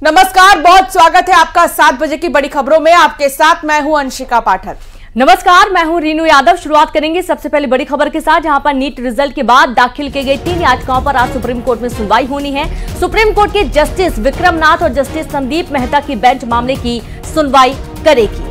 नमस्कार, बहुत स्वागत है आपका 7 बजे की बड़ी खबरों में। आपके साथ मैं हूं अंशिका पाठक। नमस्कार, मैं हूं रीनू यादव। शुरुआत करेंगे सबसे पहले बड़ी खबर के साथ, जहां पर नीट रिजल्ट के बाद दाखिल की गई 3 याचिकाओं पर आज सुप्रीम कोर्ट में सुनवाई होनी है। सुप्रीम कोर्ट के जस्टिस विक्रम नाथ और जस्टिस संदीप मेहता की बेंच मामले की सुनवाई करेगी।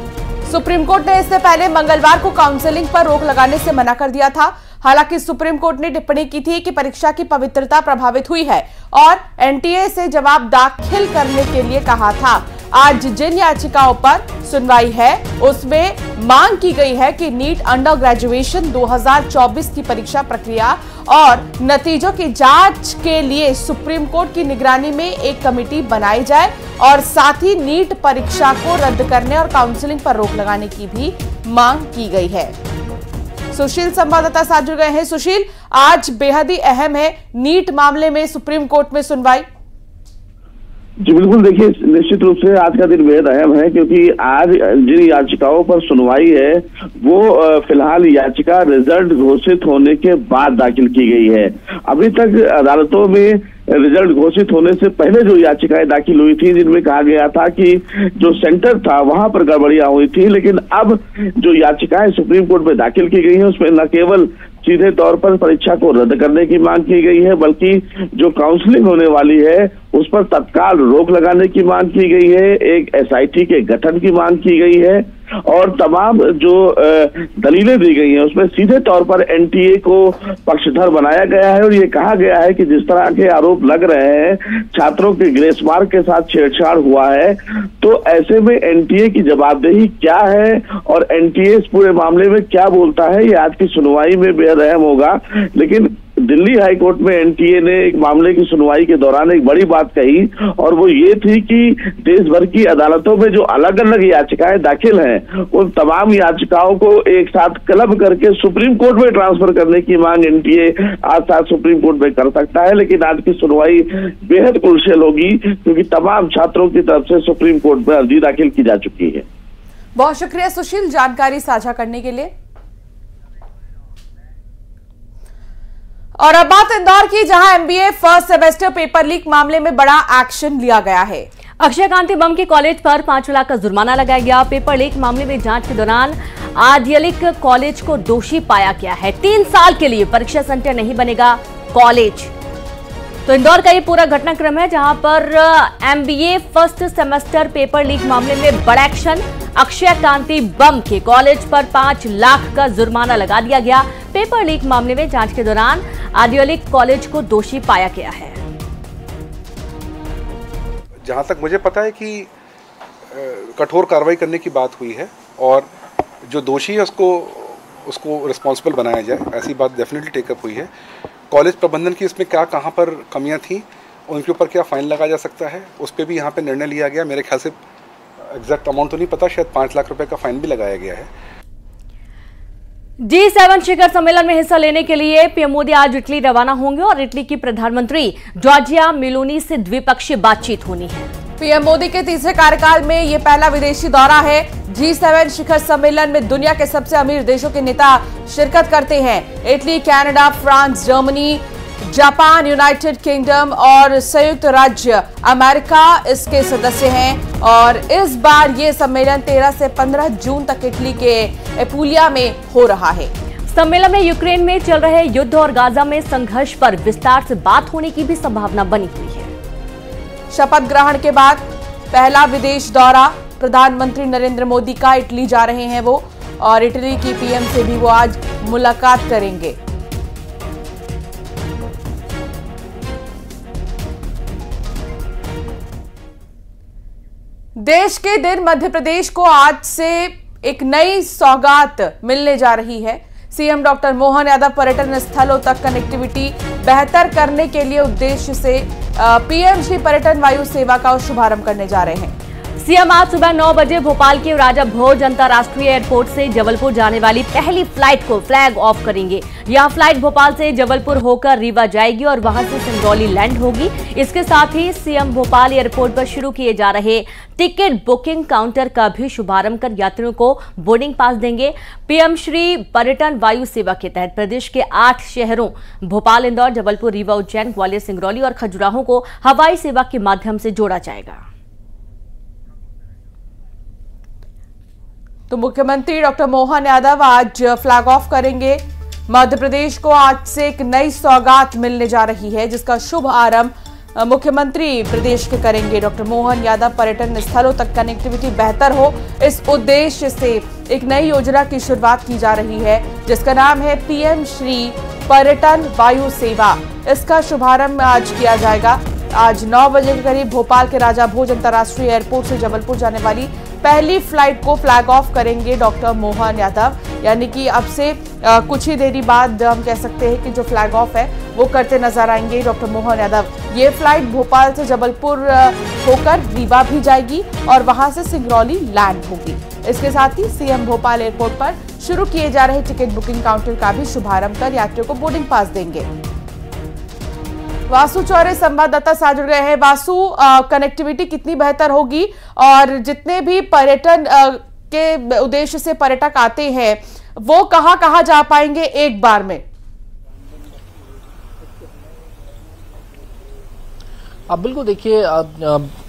सुप्रीम कोर्ट ने इससे पहले मंगलवार को काउंसलिंग पर रोक लगाने से मना कर दिया था। हालांकि सुप्रीम कोर्ट ने टिप्पणी की थी कि परीक्षा की पवित्रता प्रभावित हुई है और एनटीए से जवाब दाखिल करने के लिए कहा था। आज जिन याचिकाओं पर सुनवाई है उसमें मांग की गई है कि नीट अंडर ग्रेजुएशन 2024 की परीक्षा प्रक्रिया और नतीजों की जांच के लिए सुप्रीम कोर्ट की निगरानी में एक कमेटी बनाई जाए और साथ ही नीट परीक्षा को रद्द करने और काउंसलिंग पर रोक लगाने की भी मांग की गई है। सुशील संवाददाता साथ जुड़ गए हैं। सुशील, आज बेहद ही अहम है नीट मामले में सुप्रीम कोर्ट में सुनवाई। जी बिल्कुल, देखिए निश्चित रूप से आज का दिन बेहद अहम है क्योंकि आज जिन याचिकाओं पर सुनवाई है वो फिलहाल याचिका रिजल्ट घोषित होने के बाद दाखिल की गई है। अभी तक अदालतों में रिजल्ट घोषित होने से पहले जो याचिकाएं दाखिल हुई थी जिनमें कहा गया था कि जो सेंटर था वहां पर गड़बड़ियां हुई थी, लेकिन अब जो याचिकाएं सुप्रीम कोर्ट में दाखिल की गई है उसमें न केवल सीधे तौर पर परीक्षा को रद्द करने की मांग की गई है बल्कि जो काउंसलिंग होने वाली है उस पर तत्काल रोक लगाने की मांग की गई है, एक एसआईटी के गठन की मांग की गई है और तमाम जो दलीलें दी गई हैं उसमें सीधे तौर पर एनटीए को पक्षधर बनाया गया है और ये कहा गया है कि जिस तरह के आरोप लग रहे हैं छात्रों के ग्रेस मार्क के साथ छेड़छाड़ हुआ है, तो ऐसे में एनटीए की जवाबदेही क्या है और एनटीए इस पूरे मामले में क्या बोलता है, ये आज की सुनवाई में बेहद अहम होगा। लेकिन दिल्ली हाई कोर्ट में एनटीए ने एक मामले की सुनवाई के दौरान एक बड़ी बात कही और वो ये थी कि देश भर की अदालतों में जो अलग अलग याचिकाएं दाखिल हैं उन तमाम याचिकाओं को एक साथ क्लब करके सुप्रीम कोर्ट में ट्रांसफर करने की मांग एनटीए आज साथ सुप्रीम कोर्ट में कर सकता है। लेकिन आज की सुनवाई बेहद क्रूशियल होगी क्योंकि तमाम छात्रों की तरफ से सुप्रीम कोर्ट में अर्जी दाखिल की जा चुकी है। बहुत शुक्रिया सुशील जानकारी साझा करने के लिए। और अब बात इंदौर की, जहां MBA first semester paper leak मामले में बड़ा एक्शन लिया गया है। अक्षय कांति बम के कॉलेज पर 5 लाख का जुर्माना लगाया गया। पेपर लीक मामले में जांच के दौरान आदियलिक कॉलेज को दोषी पाया गया है। 3 साल के लिए परीक्षा सेंटर नहीं बनेगा कॉलेज। तो इंदौर का ये पूरा घटनाक्रम है जहां पर MBA first semester paper leak मामले में बड़ा एक्शन। अक्षय कांति बम के कॉलेज पर 5 लाख का जुर्माना लगा दिया गया। पेपर लीक मामले में जांच के दौरान आदियलिक कॉलेज को दोषी पाया गया है। जहां तक मुझे पता है कि कठोर कार्रवाई करने की बात हुई है और जो दोषी है उसको रिस्पॉन्सिबल बनाया जाए, ऐसी बात डेफिनेटली टेकअप हुई है। कॉलेज प्रबंधन की इसमें क्या कहाँ पर कमियां थी, उनके ऊपर क्या फाइन लगाया जा सकता है, उस पर भी यहाँ पे निर्णय लिया गया। मेरे ख्याल से एग्जैक्ट अमाउंट तो नहीं पता, शायद 5 लाख रुपए का फाइन भी लगाया गया है। G7 शिखर सम्मेलन में हिस्सा लेने के लिए पीएम मोदी आज इटली रवाना होंगे और इटली की प्रधानमंत्री जॉर्जिया मेलोनी से द्विपक्षीय बातचीत होनी है। पीएम मोदी के तीसरे कार्यकाल में यह पहला विदेशी दौरा है। G7 शिखर सम्मेलन में दुनिया के सबसे अमीर देशों के नेता शिरकत करते हैं। Italy, Canada, France, Germany, Japan, United kingdom और संयुक्त राज्य अमेरिका इसके सदस्य हैं और इस बार ये सम्मेलन 13 से 15 जून तक इटली के एपुलिया में हो रहा है। सम्मेलन में यूक्रेन में चल रहे युद्ध और गाजा में संघर्ष पर विस्तार से बात होने की भी संभावना बनी हुई है। शपथ ग्रहण के बाद पहला विदेश दौरा प्रधानमंत्री नरेंद्र मोदी का इटली जा रहे हैं वो, और इटली की पीएम से भी वो आज मुलाकात करेंगे। देश के दिन मध्य प्रदेश को आज से एक नई सौगात मिलने जा रही है। सीएम डॉक्टर मोहन यादव पर्यटन स्थलों तक कनेक्टिविटी बेहतर करने के लिए उद्देश्य से पीएमजी पर्यटन वायु सेवा का शुभारंभ करने जा रहे हैं। सीएम आज सुबह 9 बजे भोपाल के राजा भोज अंतर्राष्ट्रीय एयरपोर्ट से जबलपुर जाने वाली पहली फ्लाइट को फ्लैग ऑफ करेंगे। यह फ्लाइट भोपाल से जबलपुर होकर रीवा जाएगी और वहां से सिंगरौली लैंड होगी। इसके साथ ही सीएम भोपाल एयरपोर्ट पर शुरू किए जा रहे टिकट बुकिंग काउंटर का भी शुभारंभ कर यात्रियों को बोर्डिंग पास देंगे। पीएम श्री पर्यटन वायु सेवा के तहत प्रदेश के 8 शहरों भोपाल, इंदौर, जबलपुर, रीवा, उज्जैन, ग्वालियर, सिंगरौली और खजुराहो को हवाई सेवा के माध्यम से जोड़ा जाएगा। तो मुख्यमंत्री डॉक्टर मोहन यादव आज फ्लैग ऑफ करेंगे। मध्य प्रदेश को आज से एक नई सौगात मिलने जा रही है, जिसका शुभ आरंभ मुख्यमंत्री प्रदेश के करेंगे। डॉक्टर मोहन यादव पर्यटन स्थलों तक कनेक्टिविटी बेहतर हो, इस उद्देश्य से एक नई योजना की शुरुआत की जा रही है, जिसका नाम है पीएम श्री पर्यटन वायु सेवा। इसका शुभारंभ आज किया जाएगा। आज 9 बजे के करीब भोपाल के राजा भोज अंतर्राष्ट्रीय एयरपोर्ट से जबलपुर जाने वाली पहली फ्लाइट को फ्लैग ऑफ करेंगे डॉक्टर मोहन यादव। यानी कि अब से कुछ ही देरी बाद हम कह सकते हैं कि जो फ्लैग ऑफ है वो करते नजर आएंगे डॉक्टर मोहन यादव। ये फ्लाइट भोपाल से जबलपुर होकर रीवा भी जाएगी और वहां से सिंगरौली लैंड होगी। इसके साथ ही सीएम भोपाल एयरपोर्ट पर शुरू किए जा रहे टिकट बुकिंग काउंटर का भी शुभारंभ कर यात्रियों को बोर्डिंग पास देंगे। वासु चौरे संवाददाता साथ जुड़ गए हैं। वासु, कनेक्टिविटी कितनी बेहतर होगी और जितने भी पर्यटन के उद्देश्य से पर्यटक आते हैं वो कहां जा पाएंगे एक बार में? अब बिल्कुल देखिए,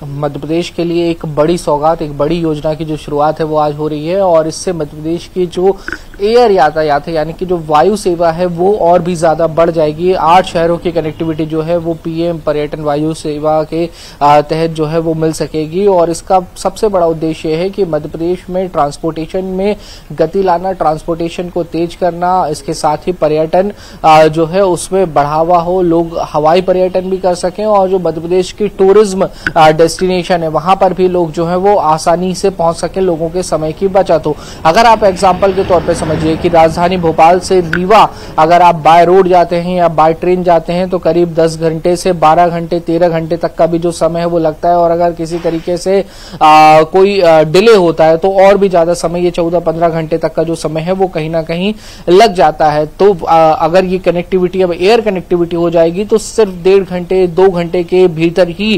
मध्य प्रदेश के लिए एक बड़ी सौगात, एक बड़ी योजना की जो शुरुआत है वो आज हो रही है और इससे मध्य प्रदेश की जो एयर यातायात है यानी कि जो वायु सेवा है वो और भी ज्यादा बढ़ जाएगी। 8 शहरों की कनेक्टिविटी जो है वो पीएम पर्यटन वायु सेवा के तहत जो है वो मिल सकेगी और इसका सबसे बड़ा उद्देश्य है कि मध्य प्रदेश में ट्रांसपोर्टेशन में गति लाना, ट्रांसपोर्टेशन को तेज करना, इसके साथ ही पर्यटन जो है उसमें बढ़ावा हो, लोग हवाई पर्यटन भी कर सकें और जो मध्य प्रदेश की टूरिज्म डेस्टिनेशन है वहां पर भी लोग जो है वो आसानी से पहुंच सके, लोगों के समय की बचत हो। अगर आप एग्जांपल के तौर पे समझिए कि राजधानी भोपाल से रीवा अगर आप बाय रोड जाते हैं या बाय ट्रेन जाते हैं तो करीब 10 घंटे से 12 घंटे 13 घंटे तक का भी जो समय है वो लगता है और अगर किसी तरीके से कोई डिले होता है तो और भी ज्यादा समय, ये 14-15 घंटे तक का जो समय है वो कहीं ना कहीं लग जाता है। तो अगर ये कनेक्टिविटी अब एयर कनेक्टिविटी हो जाएगी तो सिर्फ 1.5 घंटे 2 घंटे के भीतर ही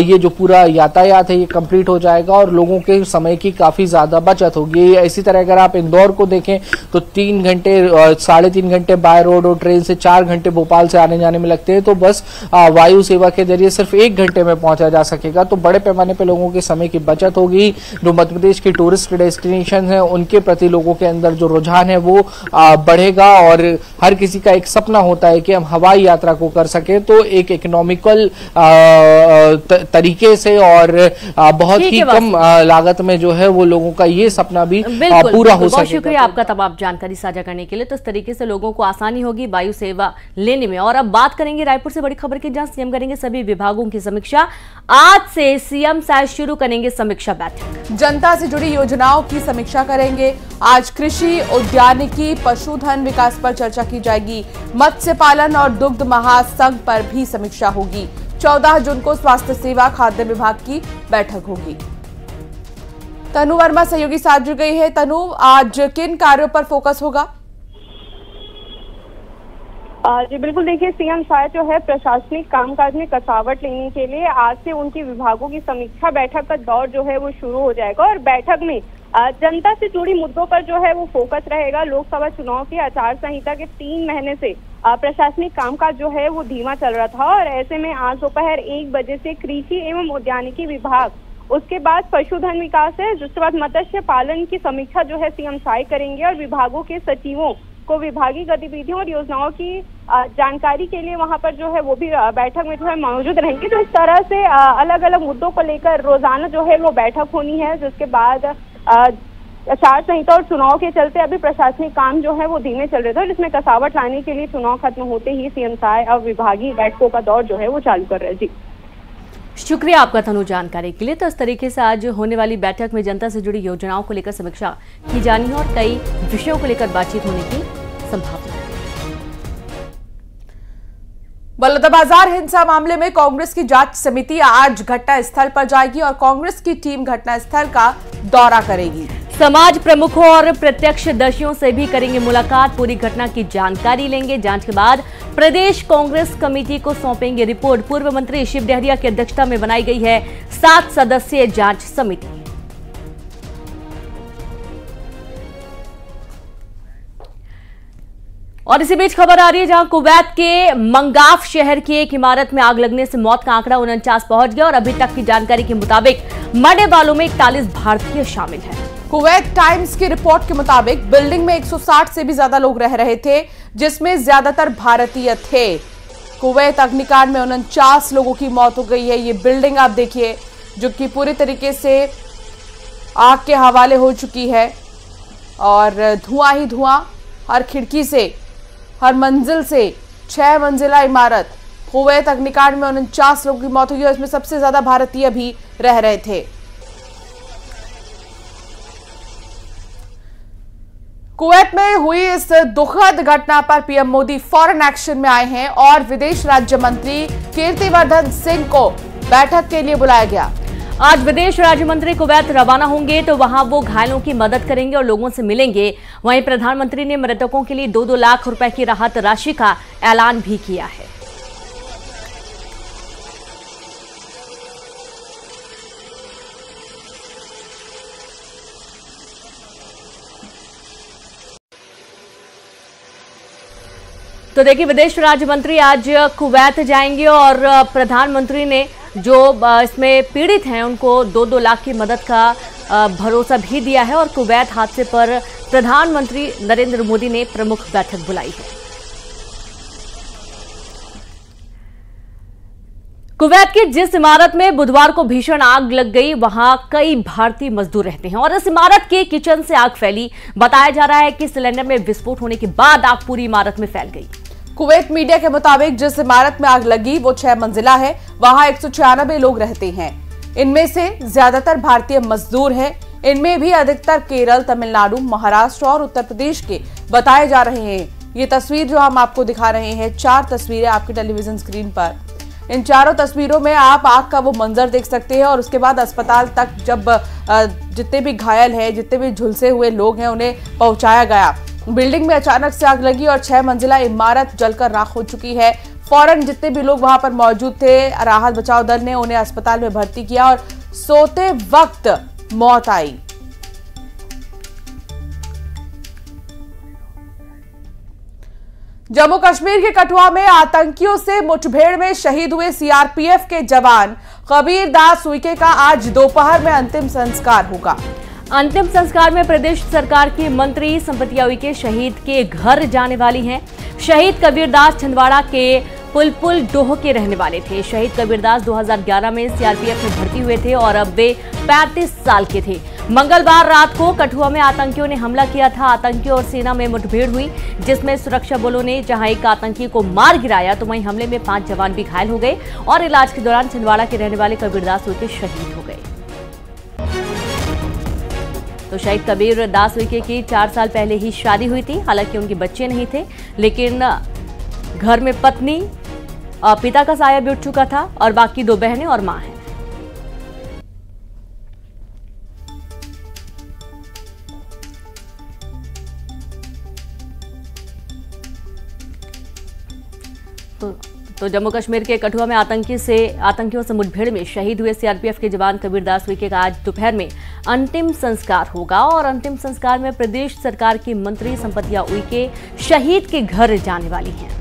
ये जो पूरा यातायात है ये कंप्लीट हो जाएगा और लोगों के समय की काफी ज्यादा बचत होगी। इसी तरह अगर आप इंदौर को देखें तो 3 घंटे 3.5 घंटे बाय रोड और ट्रेन से 4 घंटे भोपाल से आने जाने में लगते हैं, तो बस वायु सेवा के जरिए सिर्फ 1 घंटे में पहुंचा जा सकेगा। तो बड़े पैमाने पर लोगों के समय की बचत होगी। जो मध्य प्रदेश की टूरिस्ट डेस्टिनेशन है उनके प्रति लोगों के अंदर जो रुझान है वो बढ़ेगा और हर किसी का एक सपना होता है कि हम हवाई यात्रा को कर सके, तो एक इकोनॉमिकल तरीके से और बहुत ही कम लागत में जो है वो लोगों का ये सपना भी पूरा हो सके। बहुत शुक्रिया आपका तमाम जानकारी साझा करने के लिए। तो इस तरीके से लोगों को आसानी होगी वायु सेवा लेने में। और अब बात करेंगे रायपुर से बड़ी खबर की, जहां सीएम करेंगे सभी विभागों की समीक्षा। आज से सीएम शायद शुरू करेंगे समीक्षा बैठक, जनता से जुड़ी योजनाओं की समीक्षा करेंगे। आज कृषि, उद्यानिकी, पशुधन विकास पर चर्चा की जाएगी। मत्स्य पालन और दुग्ध महासंघ पर भी समीक्षा होगी। 14 जून को स्वास्थ्य सेवा खाद्य विभाग की बैठक होगी। तनु वर्मा सहयोगी साथ जुड़ गई है। तनु, आज किन कार्यों पर फोकस होगा? जी बिल्कुल, देखिए सीएम शायद जो है प्रशासनिक कामकाज में कसावट लेने के लिए आज से उनके विभागों की समीक्षा बैठक का दौर जो है वो शुरू हो जाएगा और बैठक में जनता से जुड़ी मुद्दों पर जो है वो फोकस रहेगा। लोकसभा चुनाव की आचार संहिता के 3 महीने से प्रशासनिक कामकाज जो है वो धीमा चल रहा था और ऐसे में आज दोपहर 1 बजे से कृषि एवं उद्यानिकी विभाग, उसके बाद पशुधन विकास है, जिसके बाद मत्स्य पालन की समीक्षा जो है सीएम शाह करेंगे और विभागों के सचिवों को विभागीय गतिविधियों और योजनाओं की जानकारी के लिए वहां पर जो है वो भी बैठक में जो है मौजूद रहेंगे। तो इस तरह से अलग अलग मुद्दों को लेकर रोजाना जो है वो बैठक होनी है, जिसके बाद आचार संहिता और चुनाव के चलते अभी प्रशासनिक काम जो है वो धीमे चल रहे थे, जिसमें कसावट लाने के लिए चुनाव खत्म होते ही सीएम शाह और विभागीय बैठकों का दौर जो है वो चालू कर रहे हैं। जी शुक्रिया आपका तनु जानकारी के लिए। तो इस तरीके से आज होने वाली बैठक में जनता से जुड़ी योजनाओं को लेकर समीक्षा की जानी है और कई विषयों को लेकर बातचीत होने की संभावना है। बलौदाबाजार हिंसा मामले में कांग्रेस की जांच समिति आज घटना स्थल पर जाएगी और कांग्रेस की टीम घटना स्थल का दौरा करेगी। समाज प्रमुखों और प्रत्यक्षदर्शियों से भी करेंगे मुलाकात, पूरी घटना की जानकारी लेंगे। जांच के बाद प्रदेश कांग्रेस कमेटी को सौंपेंगे रिपोर्ट। पूर्व मंत्री शिव डहरिया की अध्यक्षता में बनाई गई है 7 सदस्यीय जांच समिति। और इसी बीच खबर आ रही है जहां कुवैत के मंगाफ शहर की एक इमारत में आग लगने से मौत का आंकड़ा 49 पहुंच गया और अभी तक की जानकारी के मुताबिक मरने वालों में 41 भारतीय शामिल हैं। कुवैत टाइम्स की रिपोर्ट के मुताबिक बिल्डिंग में 160 से भी ज्यादा लोग रह रहे थे, जिसमें ज्यादातर भारतीय थे। कुवैत अग्निकांड में 49 लोगों की मौत हो गई है। ये बिल्डिंग आप देखिए जो कि पूरी तरीके से आग के हवाले हो चुकी है और धुआं ही धुआं हर खिड़की से, हर मंजिल से। 6 मंजिला इमारत। कुवैत अग्निकांड में 49 लोगों की मौत हुई है, इसमें सबसे ज्यादा भारतीय भी रह रहे थे। कुवैत में हुई इस दुखद घटना पर पीएम मोदी फौरन एक्शन में आए हैं और विदेश राज्य मंत्री कीर्तिवर्धन सिंह को बैठक के लिए बुलाया गया। आज विदेश राज्य मंत्री कुवैत रवाना होंगे तो वहां वो घायलों की मदद करेंगे और लोगों से मिलेंगे। वहीं प्रधानमंत्री ने मृतकों के लिए 2-2 लाख रुपए की राहत राशि का ऐलान भी किया है। तो देखिए, विदेश राज्य मंत्री आज कुवैत जाएंगे और प्रधानमंत्री ने जो इसमें पीड़ित हैं उनको 2-2 लाख की मदद का भरोसा भी दिया है और कुवैत हादसे पर प्रधानमंत्री नरेंद्र मोदी ने प्रमुख बैठक बुलाई है। कुवैत की जिस इमारत में बुधवार को भीषण आग लग गई, वहां कई भारतीय मजदूर रहते हैं और इस इमारत के किचन से आग फैली। बताया जा रहा है कि सिलेंडर में विस्फोट होने के बाद आग पूरी इमारत में फैल गई। कुवैत मीडिया के मुताबिक जिस इमारत में आग लगी वो 6 मंजिला है। वहां 196 लोग रहते हैं। इनमें से ज्यादातर भारतीय मजदूर हैं। इनमें भी अधिकतर केरल, तमिलनाडु, महाराष्ट्र और उत्तर प्रदेश के बताए जा रहे हैं। ये तस्वीर जो हम आपको दिखा रहे हैं, 4 तस्वीरें आपकी टेलीविजन स्क्रीन पर। इन चारों तस्वीरों में आप आग का वो मंजर देख सकते हैं और उसके बाद अस्पताल तक जब जितने भी घायल हैं, जितने भी झुलसे हुए लोग हैं, उन्हें पहुंचाया गया। बिल्डिंग में अचानक से आग लगी और 6 मंजिला इमारत जलकर राख हो चुकी है। फौरन जितने भी लोग वहां पर मौजूद थे, राहत बचाव दल ने उन्हें अस्पताल में भर्ती किया और सोते वक्त मौत आई। जम्मू कश्मीर के कठुआ में आतंकियों से मुठभेड़ में शहीद हुए सीआरपीएफ के जवान कबीर दास उइके का आज दोपहर में अंतिम संस्कार होगा। अंतिम संस्कार में प्रदेश सरकार की मंत्री संपतिया उइके शहीद के घर जाने वाली हैं। शहीद कबीरदास छिंदवाड़ा के पुलपुल डोह के रहने वाले थे। शहीद कबीरदास 2011 में सीआरपीएफ में भर्ती हुए थे और अब वे 35 साल के थे। मंगलवार रात को कठुआ में आतंकियों ने हमला किया था। आतंकियों और सेना में मुठभेड़ हुई, जिसमें सुरक्षा बलों ने जहां एक आतंकी को मार गिराया तो वहीं हमले में 5 जवान भी घायल हो गए और इलाज के दौरान छिंदवाड़ा के रहने वाले कबीरदास उइके शहीद हो गए। तो शहीद कबीरदास उइके की 4 साल पहले ही शादी हुई थी। हालांकि उनके बच्चे नहीं थे, लेकिन घर में पत्नी और पिता का साया भी उठ चुका था और बाकी 2 बहनें और मां हैं। तो जम्मू कश्मीर के कठुआ में आतंकियों से मुठभेड़ में शहीद हुए सीआरपीएफ के जवान कबीरदास उइके का आज दोपहर में अंतिम संस्कार होगा और अंतिम संस्कार में प्रदेश सरकार की मंत्री संपतिया उइके शहीद के घर जाने वाली हैं।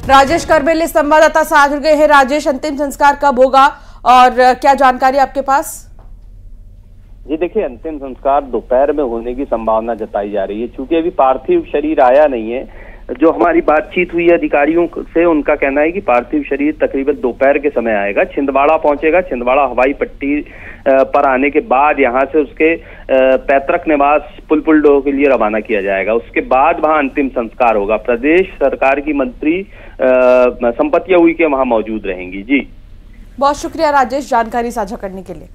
राजेश करबेले संवाददाता साथ जुड़ गए हैं। राजेश, अंतिम संस्कार कब होगा और क्या जानकारी आपके पास? जी देखिए, अंतिम संस्कार दोपहर में होने की संभावना जताई जा रही है। चूंकि अभी पार्थिव शरीर आया नहीं है, जो हमारी बातचीत हुई है अधिकारियों से, उनका कहना है कि पार्थिव शरीर तकरीबन दोपहर के समय आएगा, छिंदवाड़ा पहुंचेगा। छिंदवाड़ा हवाई पट्टी पर आने के बाद यहां से उसके पैतृक निवास पुलपुल डोह के लिए रवाना किया जाएगा। उसके बाद वहां अंतिम संस्कार होगा। प्रदेश सरकार की मंत्री संपतिया उइके वहां मौजूद रहेंगी। जी बहुत शुक्रिया राजेश जानकारी साझा करने के लिए।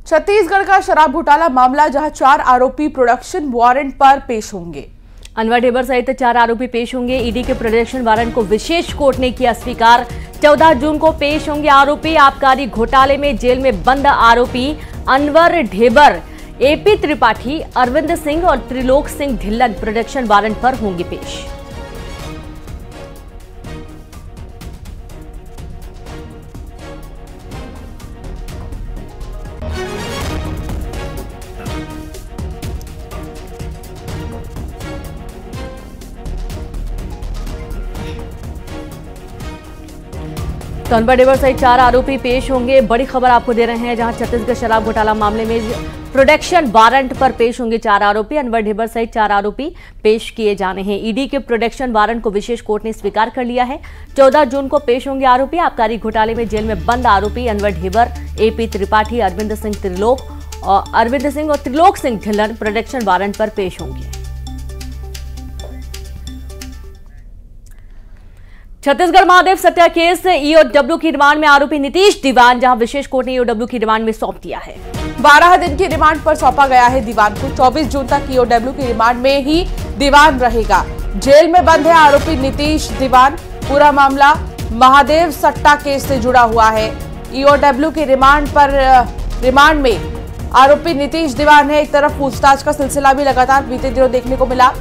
छत्तीसगढ़ का शराब घोटाला मामला, जहां 4 आरोपी प्रोडक्शन वारंट पर पेश होंगे। अनवर ढेबर सहित 4 आरोपी पेश होंगे। ईडी के प्रोडक्शन वारंट को विशेष कोर्ट ने किया स्वीकार। 14 जून को पेश होंगे आरोपी। आबकारी घोटाले में जेल में बंद आरोपी अनवर ढेबर, एपी त्रिपाठी, अरविंद सिंह और त्रिलोक सिंह ढिल्लन प्रोडक्शन वारंट पर होंगे पेश। कन्वर डेवर सहित 4 आरोपी पेश होंगे। बड़ी खबर आपको दे रहे हैं, जहां छत्तीसगढ़ शराब घोटाला मामले में प्रोडक्शन वारंट पर पेश होंगे 4 आरोपी। अनवर ढेबर सहित 4 आरोपी पेश किए जाने हैं। ईडी के प्रोडक्शन वारंट को विशेष कोर्ट ने स्वीकार कर लिया है। 14 जून को पेश होंगे आरोपी। आबकारी घोटाले में जेल में बंद आरोपी अनवर ढेबर, एपी त्रिपाठी, अरविंद सिंह और त्रिलोक सिंह ढिल्लन प्रोडक्शन वारंट पर पेश होंगे। छत्तीसगढ़ महादेव सत्या केस ईओडब्ल्यू की रिमांड में आरोपी नीतीश दीवान, जहां विशेष कोर्ट ने ईओडब्ल्यू की रिमांड में सौंप दिया है। 12 दिन की रिमांड पर सौंपा गया है दीवान को। 24 जून तक ईओडब्ल्यू की रिमांड में ही दीवान रहेगा। जेल में बंद है आरोपी नीतीश दीवान। पूरा मामला महादेव सट्टा केस से जुड़ा हुआ है। ईओडब्ल्यू की रिमांड में आरोपी नीतीश दीवान है। एक तरफ पूछताछ का सिलसिला भी लगातार बीते दिनों देखने को मिला।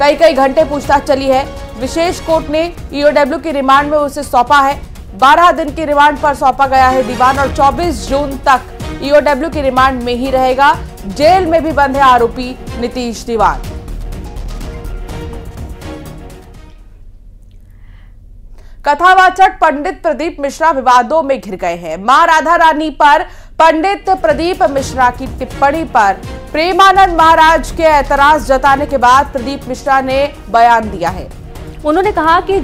कई घंटे पूछताछ चली है। विशेष कोर्ट ने ईओडब्ल्यू की रिमांड में उसे सौंपा है। 12 दिन की रिमांड पर सौंपा गया है दीवान और 24 जून तक ईओडब्ल्यू की रिमांड में ही रहेगा। जेल में भी बंद है आरोपी नीतीश दीवान। कथावाचक पंडित प्रदीप मिश्रा विवादों में घिर गए हैं। मां राधा रानी पर पंडित प्रदीप मिश्रा की टिप्पणी पर प्रेमानंद महाराज के ऐतराज जताने के बाद प्रदीप मिश्रा ने बयान दिया है। उन्होंने कहा कि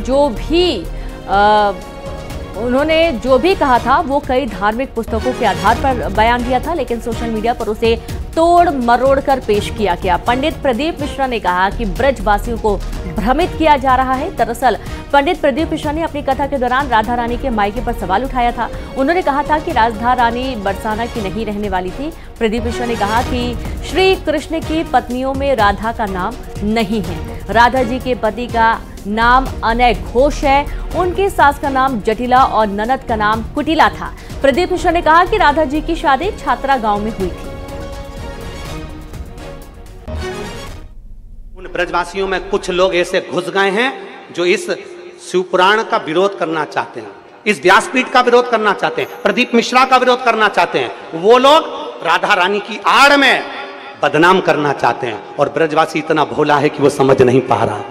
उन्होंने जो भी कहा था वो कई धार्मिक पुस्तकों के आधार पर बयान दिया था, लेकिन सोशल मीडिया पर उसे तोड़ मरोड़ कर पेश किया गया। पंडित प्रदीप मिश्रा ने कहा कि ब्रजवासियों को भ्रमित किया जा रहा है। दरअसल पंडित प्रदीप मिश्रा ने अपनी कथा के दौरान राधा रानी के मायके पर सवाल उठाया था। उन्होंने कहा था कि राधा रानी बरसाना की नहीं रहने वाली थी। प्रदीप मिश्रा ने कहा कि श्री कृष्ण की पत्नियों में राधा का नाम नहीं है। राधा जी के पति का नाम अनय घोष है। उनकी सास का नाम जटिला और ननद का नाम कुटिला था। प्रदीप मिश्रा ने कहा कि राधा जी की शादी छात्रा गांव में हुई थी। उन ब्रजवासियों में कुछ लोग ऐसे घुस गए हैं जो इस शिवपुराण का विरोध करना चाहते हैं, इस व्यासपीठ का विरोध करना चाहते हैं, प्रदीप मिश्रा का विरोध करना चाहते हैं। वो लोग राधा रानी की आड़ में बदनाम करना चाहते हैं और ब्रजवासी इतना भोला है कि वो समझ नहीं पा रहा।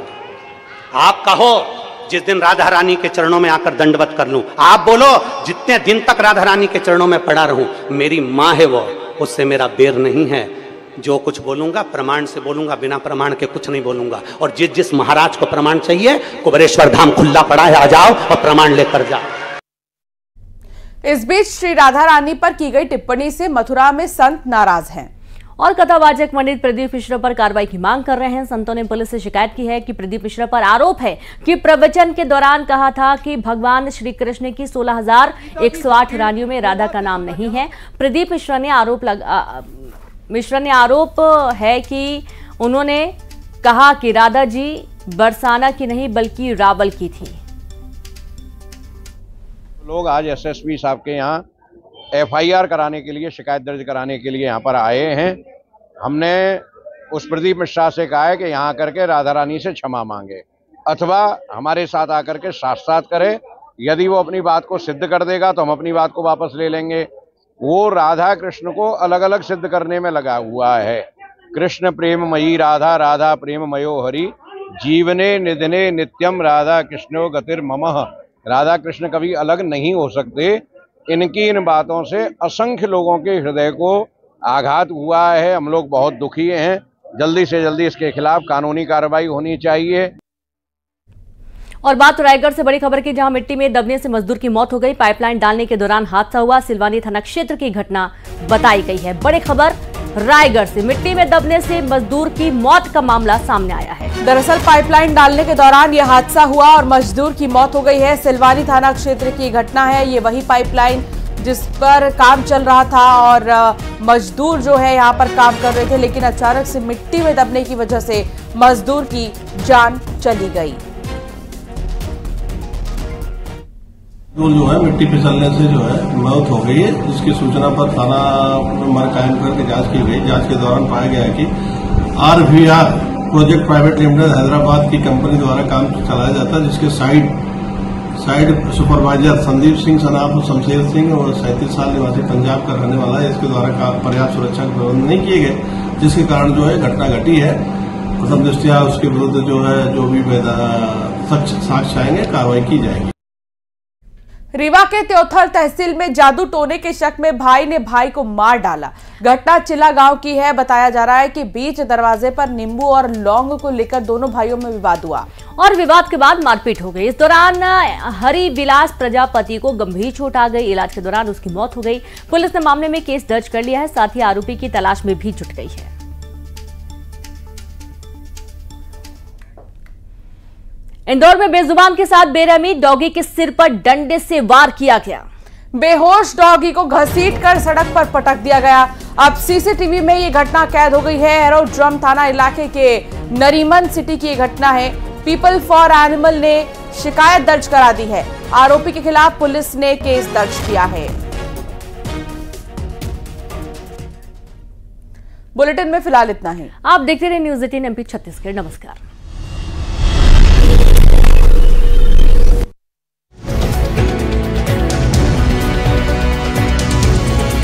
आप कहो जिस दिन राधा रानी के चरणों में आकर दंडवत कर लूं, आप बोलो जितने दिन तक राधा रानी के चरणों में पड़ा रहूं, मेरी माँ है वो, उससे मेरा बैर नहीं है। जो कुछ बोलूंगा प्रमाण से बोलूंगा, बिना प्रमाण के कुछ नहीं बोलूंगा। और जिस महाराज को प्रमाण चाहिए, कुबेरेश्वर धाम खुला पड़ा है, आ जाओ और प्रमाण लेकर जाओ। इस बीच श्री राधा रानी पर की गई टिप्पणी से मथुरा में संत नाराज हैं और कथावाचक पंडित प्रदीप मिश्रा पर कार्रवाई की मांग कर रहे हैं। संतों ने पुलिस से शिकायत की है कि प्रदीप मिश्रा पर आरोप है कि प्रवचन के दौरान कहा था कि भगवान श्री कृष्ण की 16,108 रानियों में राधा का नाम नहीं है। प्रदीप मिश्रा ने आरोप है कि उन्होंने कहा कि राधा जी बरसाना की नहीं बल्कि रावल की थी। लोग आज एसएसपी साहब के यहाँ एफआईआर कराने के लिए, शिकायत दर्ज कराने के लिए यहाँ पर आए हैं। हमने उस प्रदीप मिश्रा से कहा है कि यहाँ करके राधा रानी से क्षमा मांगे अथवा हमारे साथ आकर के साथ करे। यदि वो अपनी बात को सिद्ध कर देगा तो हम अपनी बात को वापस ले लेंगे। वो राधा कृष्ण को अलग अलग सिद्ध करने में लगा हुआ है। कृष्ण प्रेममयी राधा, राधा प्रेममयो हरि, जीवने निधने नित्यम राधा कृष्णो गतिर ममः। राधा कृष्ण कभी अलग नहीं हो सकते। इनकी इन बातों से असंख्य लोगों के हृदय को आघात हुआ है। हम लोग बहुत दुखी हैं। जल्दी से जल्दी इसके खिलाफ कानूनी कार्रवाई होनी चाहिए। और बात रायगढ़ से बड़ी खबर की, जहां मिट्टी में दबने से मजदूर की मौत हो गई। पाइपलाइन डालने के दौरान हादसा हुआ। सिलवानी थाना क्षेत्र की घटना बताई गई है। बड़ी खबर रायगढ़ से, मिट्टी में दबने से मजदूर की मौत का मामला सामने आया है। दरअसल पाइपलाइन डालने के दौरान यह हादसा हुआ और मजदूर की मौत हो गई है। सिलवानी थाना क्षेत्र की घटना है। ये वही पाइपलाइन जिस पर काम चल रहा था और मजदूर जो है यहाँ पर काम कर रहे थे, लेकिन अचानक से मिट्टी में दबने की वजह से मजदूर की जान चली गई। जो है मिट्टी फिसलने से जो है मौत हो गई है। इसकी सूचना पर थाना नंबर कायम करके जांच की गई। जांच के दौरान पाया गया कि RVR project private limited Hyderabad की कंपनी द्वारा काम चलाया जाता है, जिसके साइड सुपरवाइजर संदीप सिंह सनाफ शमशेर सिंह और 37 साल निवासी पंजाब का रहने वाला है। इसके द्वारा पर्याप्त सुरक्षा के प्रबंध नहीं किए गए, जिसके कारण जो है घटना घटी है। प्रथम दृष्टया उसके विरुद्ध जो है जो भी साक्ष्य आएंगे कार्रवाई की जाएगी। रीवा के त्योथल तहसील में जादू टोने के शक में भाई ने भाई को मार डाला। घटना चिल्ला गांव की है। बताया जा रहा है कि बीच दरवाजे पर नींबू और लौंग को लेकर दोनों भाइयों में विवाद हुआ और विवाद के बाद मारपीट हो गई। इस दौरान हरि विलास प्रजापति को गंभीर चोट आ गई। इलाज के दौरान उसकी मौत हो गई। पुलिस ने मामले में केस दर्ज कर लिया है, साथ ही आरोपी की तलाश में भी जुट गई है। इंदौर में बेजुबान के साथ बेरहमी, डॉगी के सिर पर डंडे से वार किया गया। बेहोश डॉगी को घसीटकर सड़क पर पटक दिया गया। अब सीसीटीवी में ये घटना कैद हो गई है। एरोड्रम थाना इलाके के नरीमन सिटी की ये घटना है। पीपल फॉर एनिमल ने शिकायत दर्ज करा दी है। आरोपी के खिलाफ पुलिस ने केस दर्ज किया है। बुलेटिन में फिलहाल इतना ही। आप देखते रहे न्यूज़ 18 MP छत्तीसगढ़। नमस्कार।